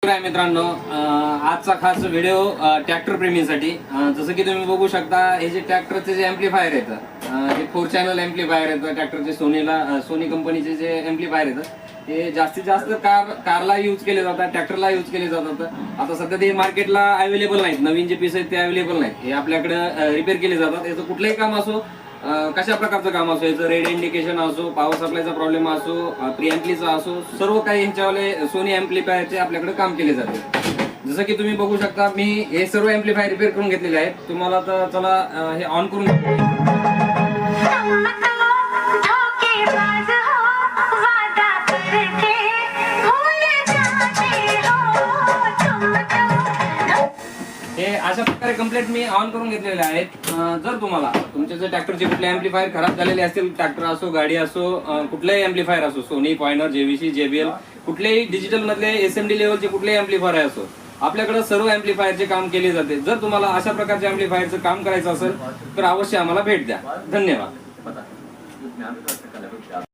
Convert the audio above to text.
नमस्कार आहे मित्रांनो, आजचा खास व्हिडिओ ट्रॅक्टर प्रेमींसाठी। जसं की तुम्ही बघू शकता, हे जे ट्रॅक्टरचे जे एम्प्लिफायर आहेत, हे 4 चॅनल एम्प्लिफायर आहेत ट्रॅक्टरचे। सोनी कंपनीचे जे एम्प्लिफायर आहेत ते जास्तीत जास्त कारला यूज केले जातात, ट्रॅक्टरला यूज केले जातात। आता सध्या ते मार्केटला अवेलेबल नाहीत, नवीन जे पीस आहेत ते अवेलेबल नाहीत। हे आपल्याकडे रिपेअर केले जातात। याचं कुठलंही काम असो, कशा प्रकारचं काम असो, याचं रेड इंडिकेशन असो, पॉवर सप्लायचा प्रॉब्लेम असो, प्रिएम्प्लीचा असो, सर्व काही ह्यांच्यावाले सोनी एम्प्लिफायरचे आपल्याकडे काम केले जाते। जसं की तुम्ही बघू शकता, मी हे सर्व एम्प्लिफायर रिपेअर करून घेतलेले आहेत। तुम्हाला तर चला हे ऑन करून हे अशा प्रकारे कंप्लीट मी ऑन करून घेतलेले आहेत। जर तुम्हाला तुमचे जर ट्रॅक्टरचे कुठले एम्प्लिफायर खराब झालेले असतील, ट्रॅक्टर असो, गाडी असो, कुठलेही एम्प्लिफायर असो, सोनी, पॉइंटर, जेव्हीसी, जेबीएल, कुठलेही डिजिटल मधले एसएमडी लेवलचे कुठलेही एम्प्लिफायर असो, आपल्याकडे सर्व एम्प्लिफायरचे काम केले जाते। जर तुम्हाला अशा प्रकारच्या एम्प्लिफायरचं काम करायचं असेल तर अवश्य आम्हाला भेट द्या। धन्यवाद।